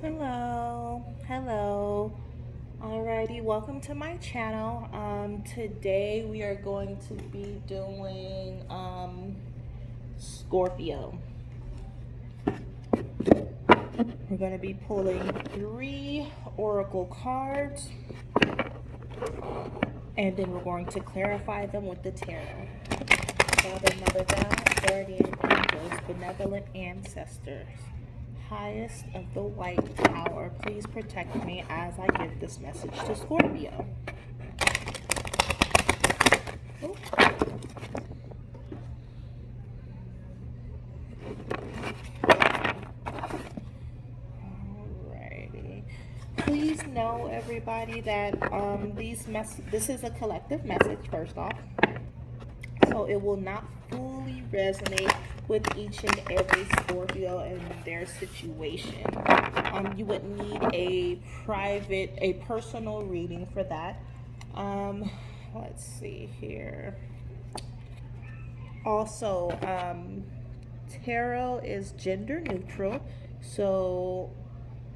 Hello. Alrighty, welcome to my channel. Today we are going to be doing Scorpio. We're going to be pulling 3 oracle cards, and then we're going to clarify them with the tarot. Father, Mother, God, guardian angels, benevolent ancestors, highest of the white tower, please protect me as I give this message to Scorpio. Oh. Alrighty. Please know, everybody, that this is a collective message, first off. So it will not fully resonate with each and every Scorpio and their situation. You would need a personal reading for that. Let's see here. Also, tarot is gender neutral. So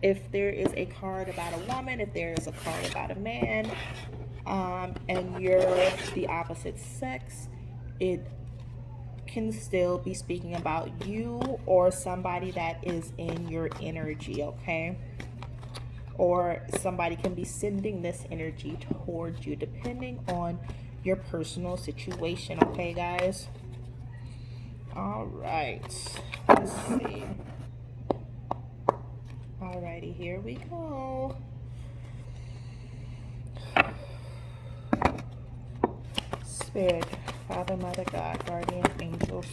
if there is a card about a woman, if there is a card about a man, and you're the opposite sex, it can still be speaking about you or somebody that is in your energy, okay? Or somebody can be sending this energy towards you depending on your personal situation, okay, guys? All right, let's see. Alrighty, here we go. Spirit, Father, Mother, God, guardian angels.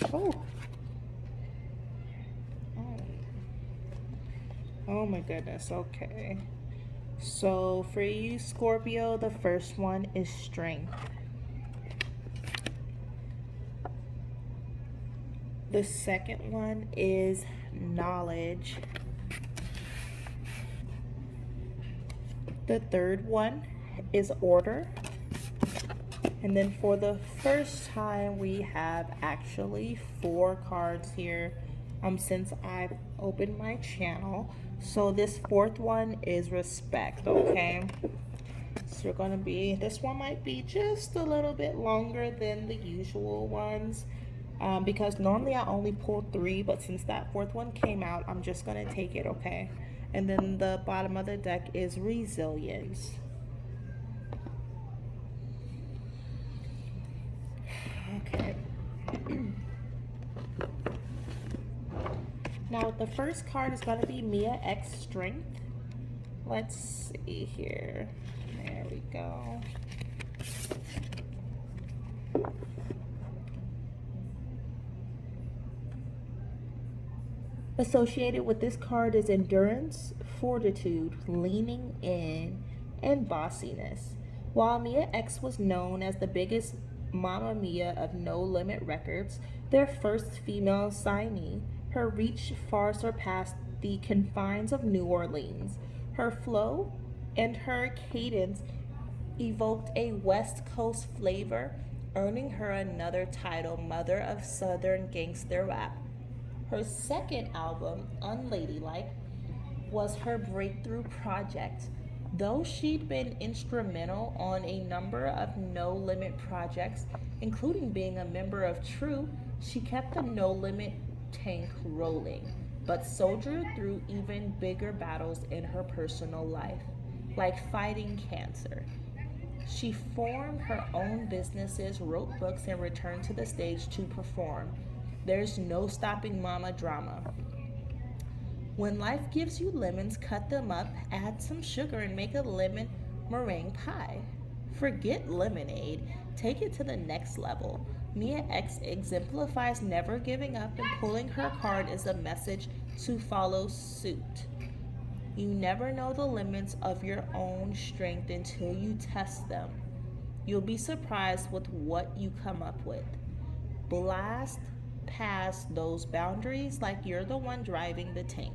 Oh my goodness, okay. So for you, Scorpio, the first one is strength. The second one is knowledge. The third one is order. And then for the first time, we have actually 4 cards here since I've opened my channel. So this fourth one is respect, okay? So we're gonna be, this one might be just a little bit longer than the usual ones. Because normally I only pull 3, but since that fourth one came out, I'm just gonna take it, okay? And then the bottom of the deck is resilience. Okay. Now the first card is gonna be Mia X Strength. Let's see here. There we go. Associated with this card is endurance, fortitude, leaning in, and bossiness. While Mia X was known as the biggest Mamma Mia of No Limit Records, their first female signee, her reach far surpassed the confines of New Orleans. Her flow and her cadence evoked a West Coast flavor, earning her another title, Mother of Southern Gangster Rap. Her second album, Unladylike, was her breakthrough project. Though she'd been instrumental on a number of No Limit projects, including being a member of True, she kept the No Limit tank rolling, but soldiered through even bigger battles in her personal life, like fighting cancer. She formed her own businesses, wrote books, and returned to the stage to perform. There's no stopping mama drama. When life gives you lemons, cut them up, add some sugar, and make a lemon meringue pie. Forget lemonade, take it to the next level. Mia X exemplifies never giving up, and pulling her card is a message to follow suit. You never know the limits of your own strength until you test them. You'll be surprised with what you come up with. Blast past those boundaries like you're the one driving the tank.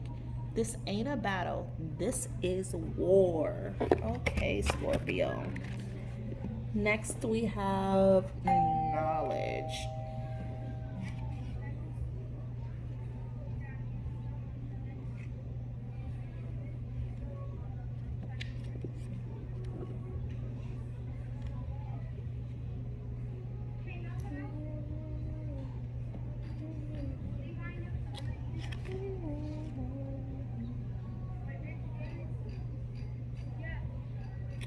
This ain't a battle, this is war. Okay, Scorpio. Next, we have knowledge.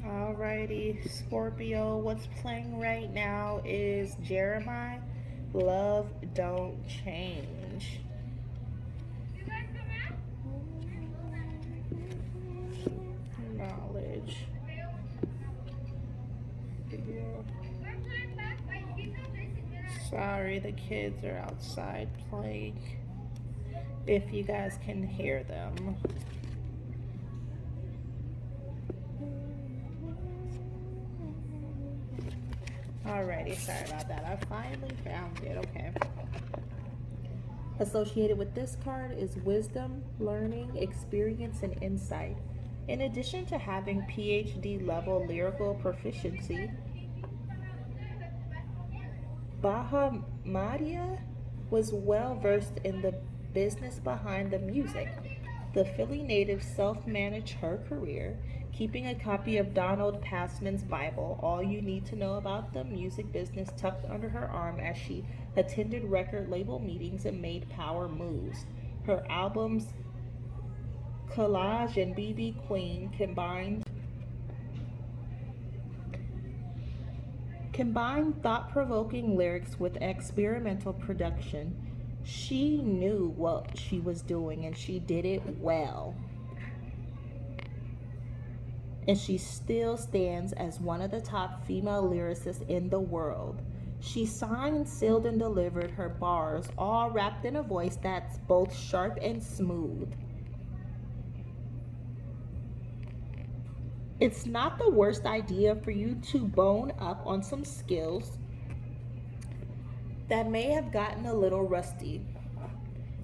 Alrighty, Scorpio, what's playing right now is Jeremiah, Love Don't Change. Knowledge. Video. Sorry, the kids are outside playing. If you guys can hear them. Alrighty, sorry about that. I finally found it. Okay. Associated with this card is wisdom, learning, experience, and insight. In addition to having PhD level lyrical proficiency, Bahamadia was well versed in the business behind the music. The Philly native self-managed her career, keeping a copy of Donald Passman's Bible, All You Need to Know About the Music Business, tucked under her arm as she attended record label meetings and made power moves. Her albums Collage and BB Queen combined thought-provoking lyrics with experimental production. She knew what she was doing and she did it well. And she still stands as one of the top female lyricists in the world. She signed, sealed, and delivered her bars, all wrapped in a voice that's both sharp and smooth. It's not the worst idea for you to bone up on some skills that may have gotten a little rusty.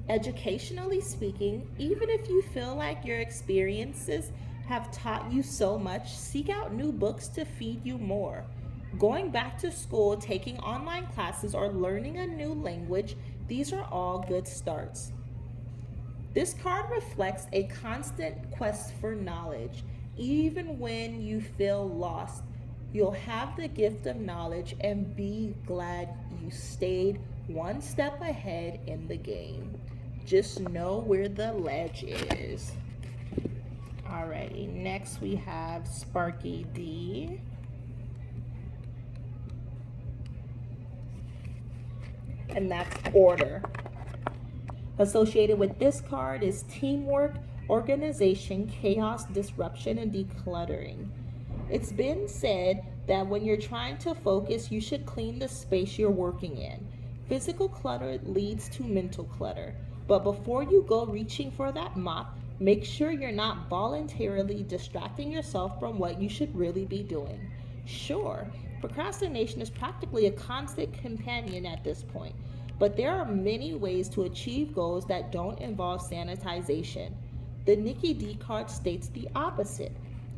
Educationally speaking, even if you feel like your experiences have taught you so much, seek out new books to feed you more. Going back to school, taking online classes, or learning a new language, these are all good starts. This card reflects a constant quest for knowledge. Even when you feel lost, you'll have the gift of knowledge and be glad you stayed one step ahead in the game. Just know where the ledge is. Alrighty, next we have Sparky D. And that's order. Associated with this card is teamwork, organization, chaos, disruption, and decluttering. It's been said that when you're trying to focus, you should clean the space you're working in. Physical clutter leads to mental clutter. But before you go reaching for that mop, make sure you're not voluntarily distracting yourself from what you should really be doing. Sure, procrastination is practically a constant companion at this point, but there are many ways to achieve goals that don't involve sanitization. The Nikki D card states the opposite.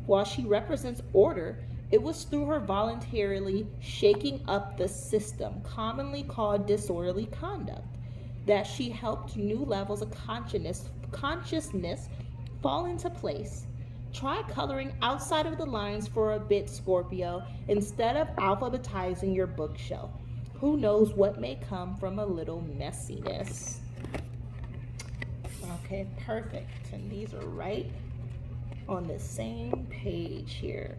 While she represents order, it was through her voluntarily shaking up the system, commonly called disorderly conduct, that she helped new levels of consciousness fall into place. Try coloring outside of the lines for a bit, Scorpio, instead of alphabetizing your bookshelf. Who knows what may come from a little messiness. Okay, perfect. And these are right on the same page here.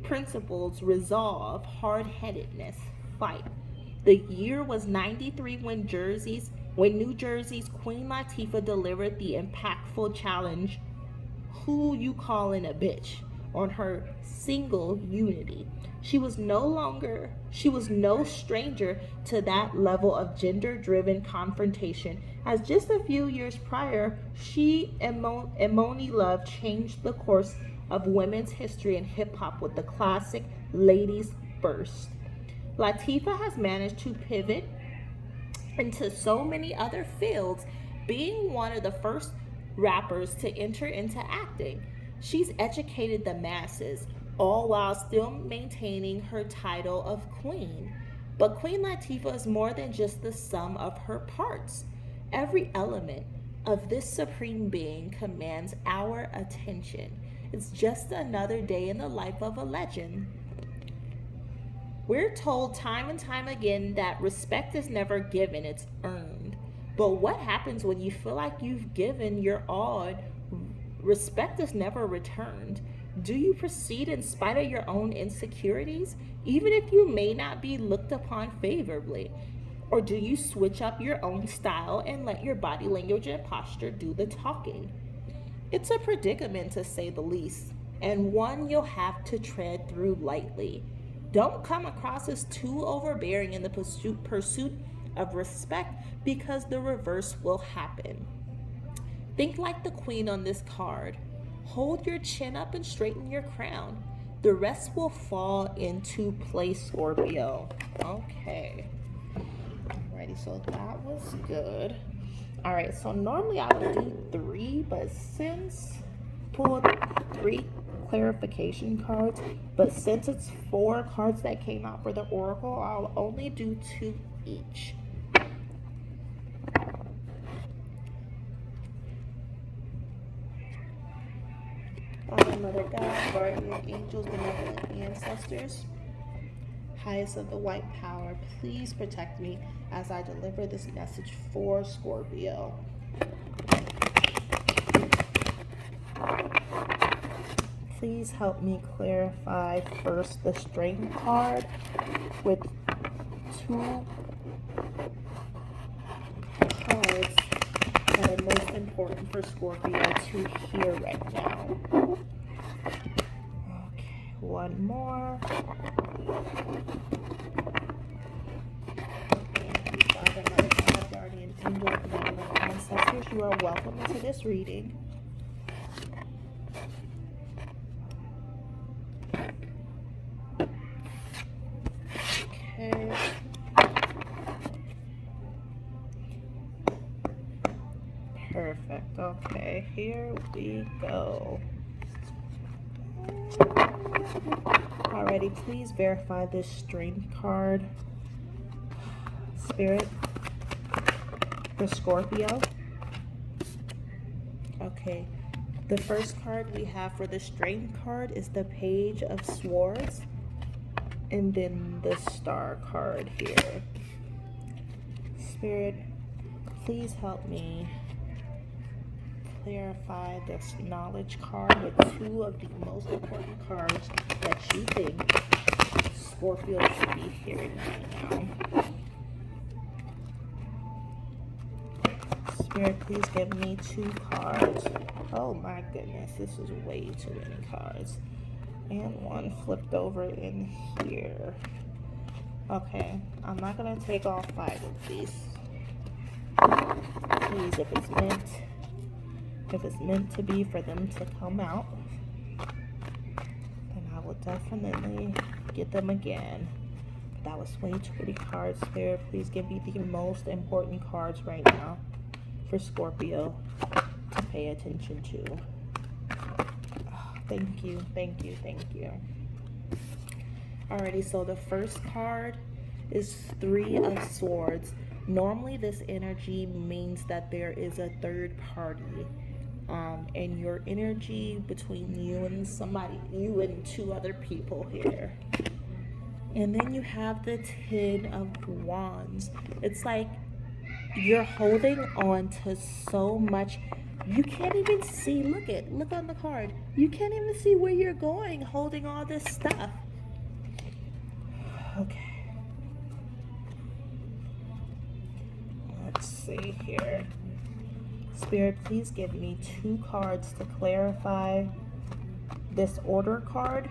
Principles, resolve, hard-headedness, fight. The year was 93 when New Jersey's Queen Latifah delivered the impactful challenge, Who You Callin' a Bitch, on her single Unity. She was no stranger to that level of gender-driven confrontation, as just a few years prior, she and Moni Love changed the course of women's history in hip-hop with the classic Ladies First. Latifah has managed to pivot into so many other fields, being one of the first rappers to enter into acting. She's educated the masses, all while still maintaining her title of queen. But Queen Latifah is more than just the sum of her parts. Every element of this supreme being commands our attention. It's just another day in the life of a legend. We're told time and time again that respect is never given, it's earned. But what happens when you feel like you've given your all? Respect is never returned. Do you proceed in spite of your own insecurities, even if you may not be looked upon favorably? Or do you switch up your own style and let your body language and posture do the talking? It's a predicament, to say the least, and one you'll have to tread through lightly. Don't come across as too overbearing in the pursuit of respect, because the reverse will happen. Think like the queen on this card. Hold your chin up and straighten your crown. The rest will fall into place, Scorpio. Okay. Alrighty, so that was good. Alright, so normally I would do 3, but since pulled 3 clarification cards, but since it's 4 cards that came out for the Oracle, I'll only do 2 each. Mother God, guardian angels, benevolent ancestors, highest of the white power, please protect me as I deliver this message for Scorpio. Please help me clarify first the Strength card with 2 cards that are most important for Scorpio to hear right now. Okay, one more. Father, Mother, God, guardian angel, benevolent ancestors, you are welcome into this reading. Okay. Perfect. Okay, here we go. Alrighty, please verify this Strength card, Spirit, for Scorpio. Okay, the first card we have for the Strength card is the Page of Swords, and then the Star card here. Spirit, please help me clarify this Knowledge card with 2 of the most important cards that you think Scorpio should be hearing right now. Spirit, please give me 2 cards. Oh my goodness, this is way too many cards. And one flipped over in here. Okay, I'm not gonna take all 5 of these. Please, if it's meant to be for them to come out, then I will definitely get them again. But that was way too many cards. Spirit, please give me the most important cards right now for Scorpio to pay attention to. Oh, thank you, thank you, thank you. Alrighty, so the first card is 3 of Swords. Normally this energy means that there is a third party. And your energy between you and somebody, you and 2 other people here. And then you have the 10 of Wands. It's like you're holding on to so much. You can't even see, look on the card. You can't even see where you're going holding all this stuff. Okay. Let's see here. Spirit, please give me 2 cards to clarify this Order card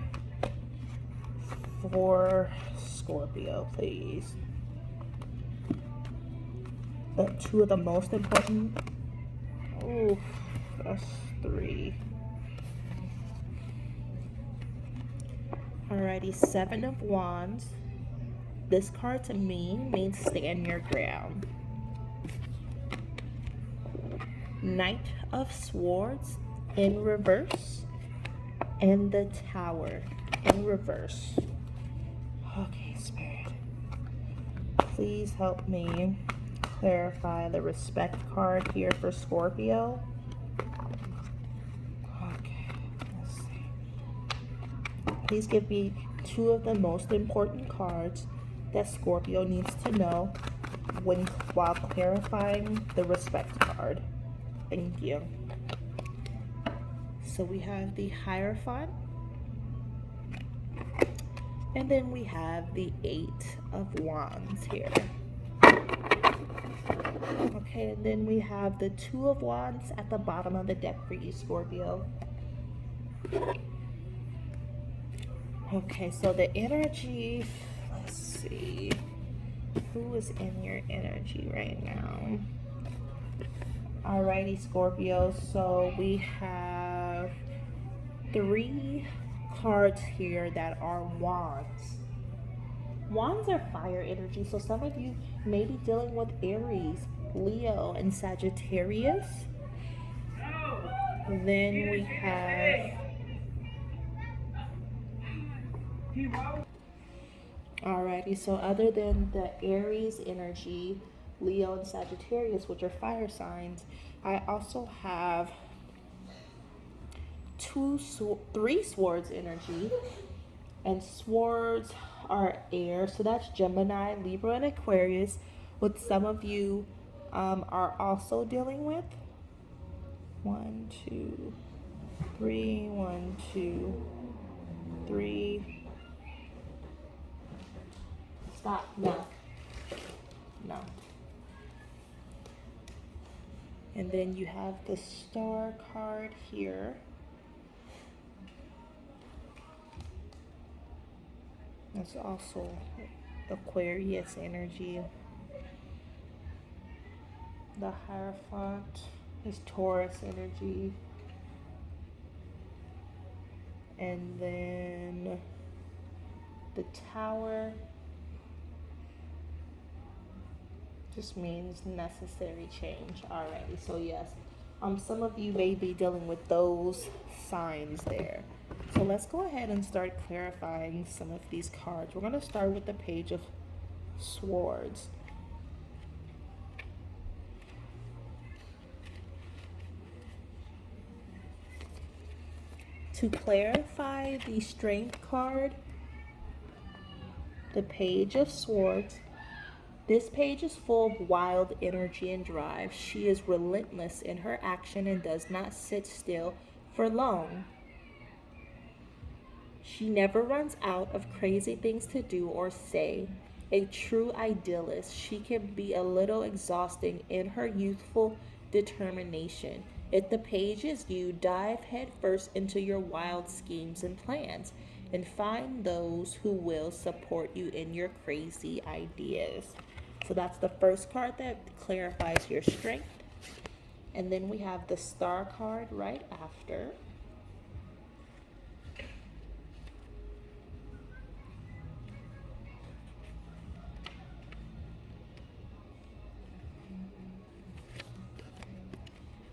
for Scorpio, please. The 2 of the most important. Oh, that's 3. Alrighty, 7 of Wands. This card to me means stand your ground. Knight of Swords in reverse, and the Tower in reverse. Okay, Spirit, please help me clarify the Respect card here for Scorpio. Okay, let's see. Please give me 2 of the most important cards that Scorpio needs to know while clarifying the Respect card. Thank you. So we have the Hierophant And then we have the Eight of Wands here. Okay, and then we have the Two of Wands at the bottom of the deck for you, Scorpio. Okay, so the energy, let's see. Who is in your energy right now? Alrighty, Scorpio. So we have 3 cards here that are wands. Wands are fire energy, so some of you may be dealing with Aries, Leo, and Sagittarius. Then we have, alrighty, so other than the Aries energy, Leo and Sagittarius, which are fire signs, I also have 3 swords energy, and swords are air, so that's Gemini, Libra, and Aquarius, which some of you are also dealing with. 1, 2, 3, 1, 2, 3. Stop. No. And then you have the Star card here. That's also Aquarius energy. The Hierophant is Taurus energy. And then the Tower just means necessary change. Alrighty, so yes, some of you may be dealing with those signs there. So let's go ahead and start clarifying some of these cards. We're going to start with the Page of Swords. To clarify the Strength card, the Page of Swords, this page is full of wild energy and drive. She is relentless in her action and does not sit still for long. She never runs out of crazy things to do or say. A true idealist, she can be a little exhausting in her youthful determination. If the page is you, dive headfirst into your wild schemes and plans and find those who will support you in your crazy ideas. So that's the first card that clarifies your strength. And then we have the Star card right after.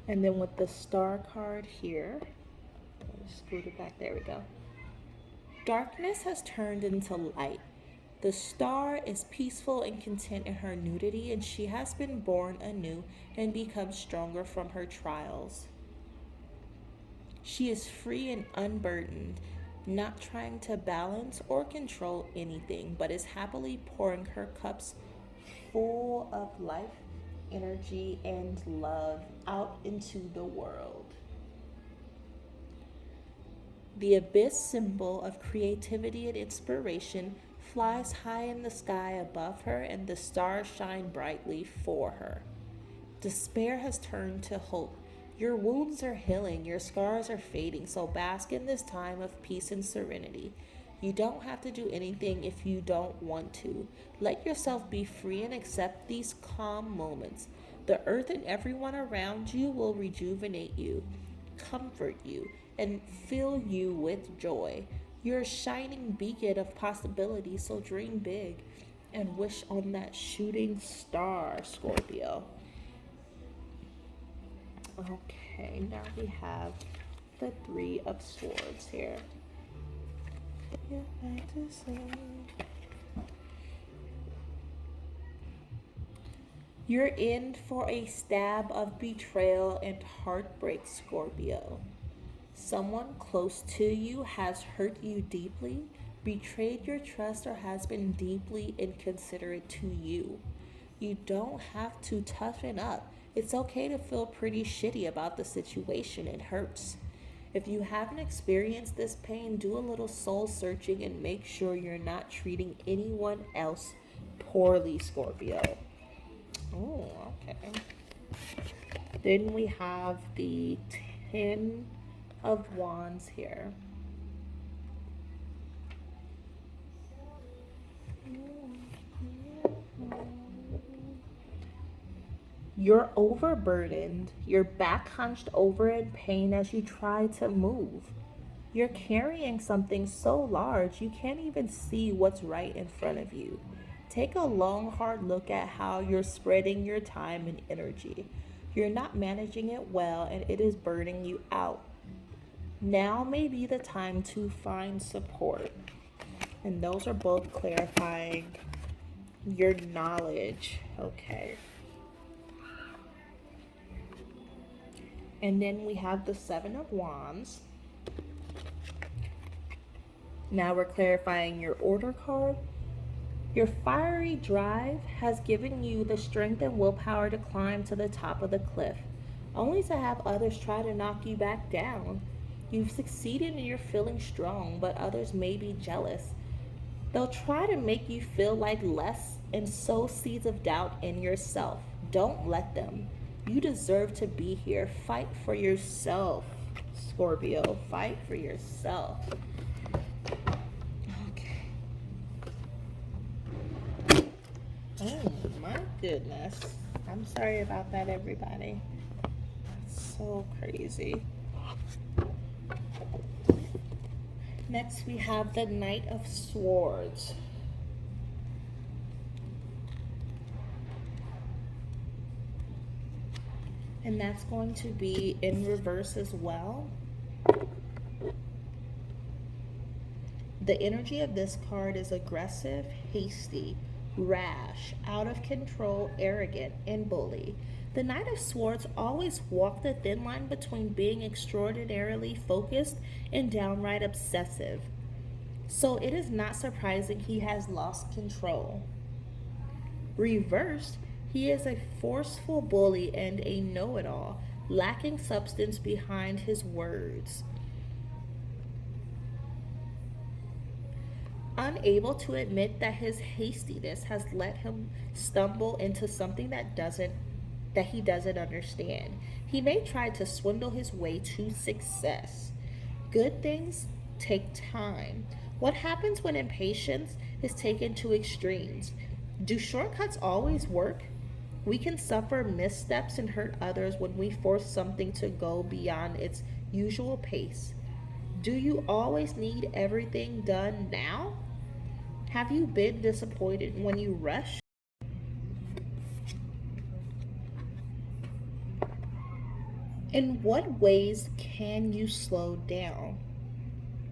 And then with the Star card here, scoot it back, there we go. Darkness has turned into light. The Star is peaceful and content in her nudity, and she has been born anew and become stronger from her trials. She is free and unburdened, not trying to balance or control anything, but is happily pouring her cups full of life, energy, and love out into the world. The abyss, symbol of creativity and inspiration, flies high in the sky above her, and the stars shine brightly for her. Despair has turned to hope. Your wounds are healing, your scars are fading, so bask in this time of peace and serenity. You don't have to do anything if you don't want to. Let yourself be free and accept these calm moments. The earth and everyone around you will rejuvenate you, comfort you, and fill you with joy. You're a shining beacon of possibility, so dream big and wish on that shooting star, Scorpio. Okay, now we have the Three of Swords here. You're in for a stab of betrayal and heartbreak, Scorpio. Someone close to you has hurt you deeply, betrayed your trust, or has been deeply inconsiderate to you. You don't have to toughen up. It's okay to feel pretty shitty about the situation. It hurts. If you haven't experienced this pain, do a little soul searching and make sure you're not treating anyone else poorly, Scorpio. Oh, okay. Then we have the Ten of Wands here. You're overburdened. You're back hunched over in pain as you try to move. You're carrying something so large you can't even see what's right in front of you. Take a long, hard look at how you're spreading your time and energy. You're not managing it well and it is burning you out. Now may be the time to find support. And those are both clarifying your knowledge. Okay. And then we have the Seven of Wands. Now we're clarifying your order card. Your fiery drive has given you the strength and willpower to climb to the top of the cliff, only to have others try to knock you back down. You've succeeded and you're feeling strong, but others may be jealous. They'll try to make you feel like less and sow seeds of doubt in yourself. Don't let them. You deserve to be here. Fight for yourself, Scorpio. Fight for yourself. Okay. Oh my goodness. I'm sorry about that, everybody. That's so crazy. Next, we have the Knight of Swords. And that's going to be in reverse as well. The energy of this card is aggressive, hasty, rash, out of control, arrogant, and bully. The Knight of Swords always walked the thin line between being extraordinarily focused and downright obsessive. So it is not surprising he has lost control. Reversed, he is a forceful bully and a know-it-all, lacking substance behind his words. Unable to admit that his hastiness has let him stumble into something that he doesn't understand. He may try to swindle his way to success. Good things take time. What happens when impatience is taken to extremes? Do shortcuts always work? We can suffer missteps and hurt others when we force something to go beyond its usual pace. Do you always need everything done now? Have you been disappointed when you rush? In what ways can you slow down?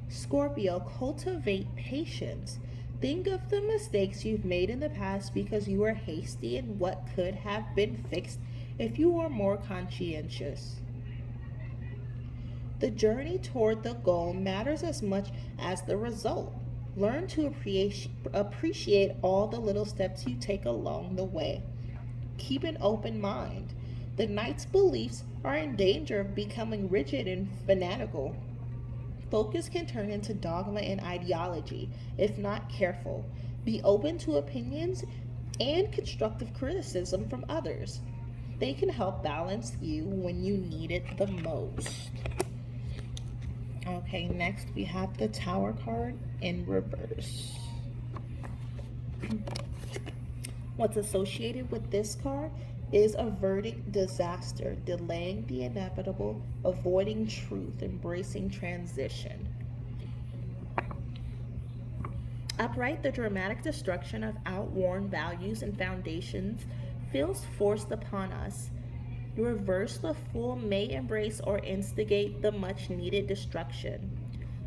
Scorpio, cultivate patience. Think of the mistakes you've made in the past because you were hasty and what could have been fixed if you were more conscientious. The journey toward the goal matters as much as the result. Learn to appreciate all the little steps you take along the way. Keep an open mind. The knight's beliefs are in danger of becoming rigid and fanatical. Focus can turn into dogma and ideology if not careful. Be open to opinions and constructive criticism from others. They can help balance you when you need it the most. Okay, next we have the Tower card in reverse. What's associated with this card is averting disaster, delaying the inevitable, avoiding truth, embracing transition. Upright, the dramatic destruction of outworn values and foundations feels forced upon us. Reverse, the fool may embrace or instigate the much needed destruction.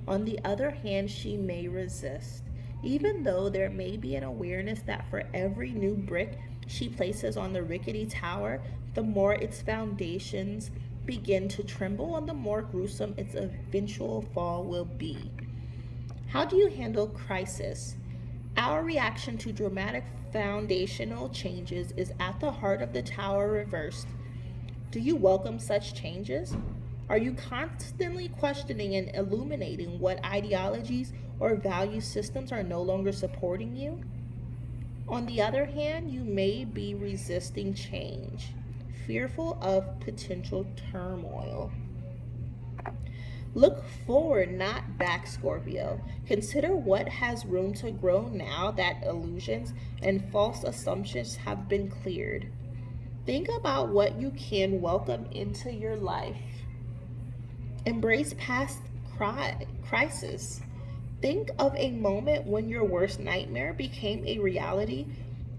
On the other hand, she may resist, even though there may be an awareness that for every new brick she places on the rickety tower, the more its foundations begin to tremble and the more gruesome its eventual fall will be. How do you handle crisis? Our reaction to dramatic foundational changes is at the heart of the tower reversed. Do you welcome such changes? Are you constantly questioning and illuminating what ideologies or value systems are no longer supporting you? On the other hand, you may be resisting change, fearful of potential turmoil. Look forward, not back, Scorpio. Consider what has room to grow now that illusions and false assumptions have been cleared. Think about what you can welcome into your life. Embrace past crisis. Think of a moment when your worst nightmare became a reality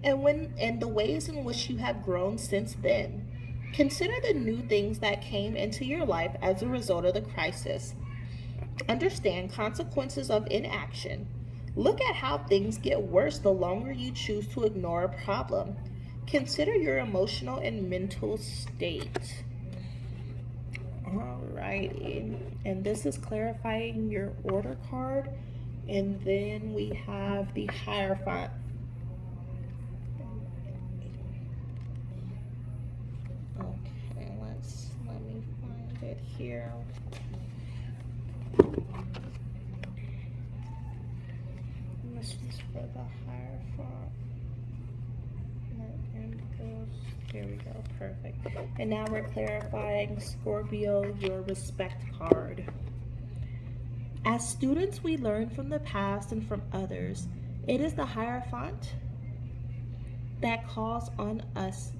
and the ways in which you have grown since then. Consider the new things that came into your life as a result of the crisis. Understand consequences of inaction. Look at how things get worse the longer you choose to ignore a problem. Consider your emotional and mental state. Alrighty, and this is clarifying your order card, and then we have the Hierophant. Okay, let me find it here. This is for the Hierophant. Here we go, perfect. And now we're clarifying, Scorpio, your respect card. As students, we learn from the past and from others. It is the Hierophant that calls on us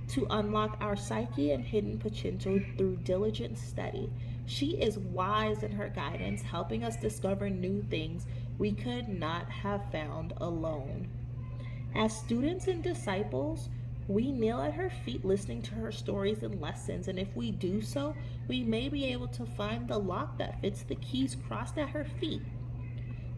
to unlock our psyche and hidden potential through diligent study. She is wise in her guidance, helping us discover new things we could not have found alone. As students and disciples, we kneel at her feet listening to her stories and lessons, and if we do so, we may be able to find the lock that fits the keys crossed at her feet.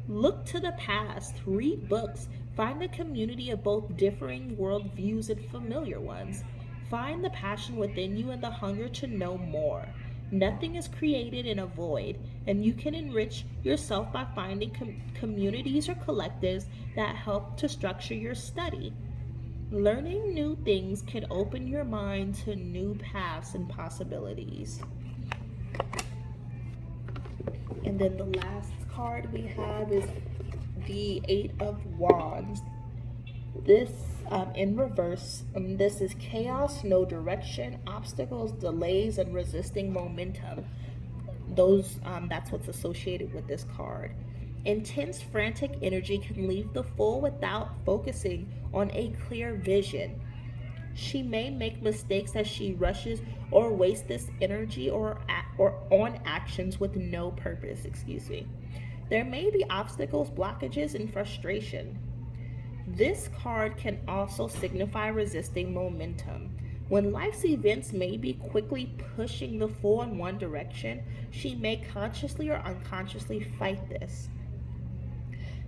Look to the past, read books, find a community of both differing worldviews and familiar ones. Find the passion within you and the hunger to know more. Nothing is created in a void, and you can enrich yourself by finding communities or collectives that help to structure your study. Learning new things can open your mind to new paths and possibilities. And then the last card we have is the Eight of Wands. This in reverse, this is chaos, no direction, obstacles, delays, and resisting momentum. That's what's associated with this card. Intense, frantic energy can leave the fool without focusing on a clear vision. She may make mistakes as she rushes or wastes this energy or on actions with no purpose. Excuse me. There may be obstacles, blockages, and frustration. This card can also signify resisting momentum. When life's events may be quickly pushing the fool in one direction, she may consciously or unconsciously fight this.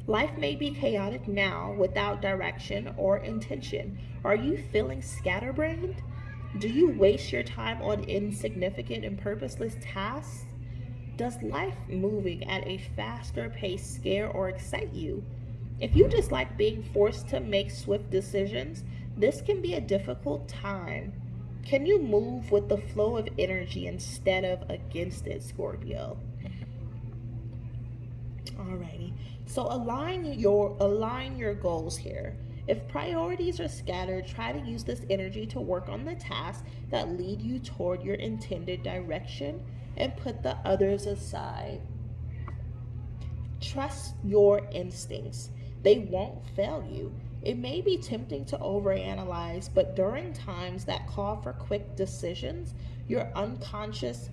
Life may be chaotic now without direction or intention. Are you feeling scatterbrained? Do you waste your time on insignificant and purposeless tasks? Does life moving at a faster pace scare or excite you? If you dislike being forced to make swift decisions, this can be a difficult time. Can you move with the flow of energy instead of against it, Scorpio? Alrighty. So align your goals here. If priorities are scattered, try to use this energy to work on the tasks that lead you toward your intended direction and put the others aside. Trust your instincts. They won't fail you. It may be tempting to overanalyze, but during times that call for quick decisions, your unconscious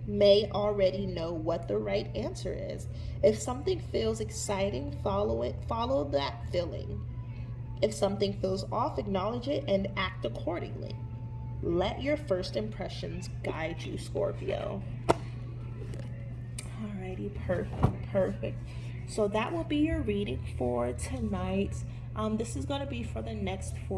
may already know what the right answer is. If something feels exciting, follow it, follow that feeling. If something feels off, acknowledge it and act accordingly. Let your first impressions guide you, Scorpio. Alrighty, perfect. So that will be your reading for tonight. This is going to be for the next 4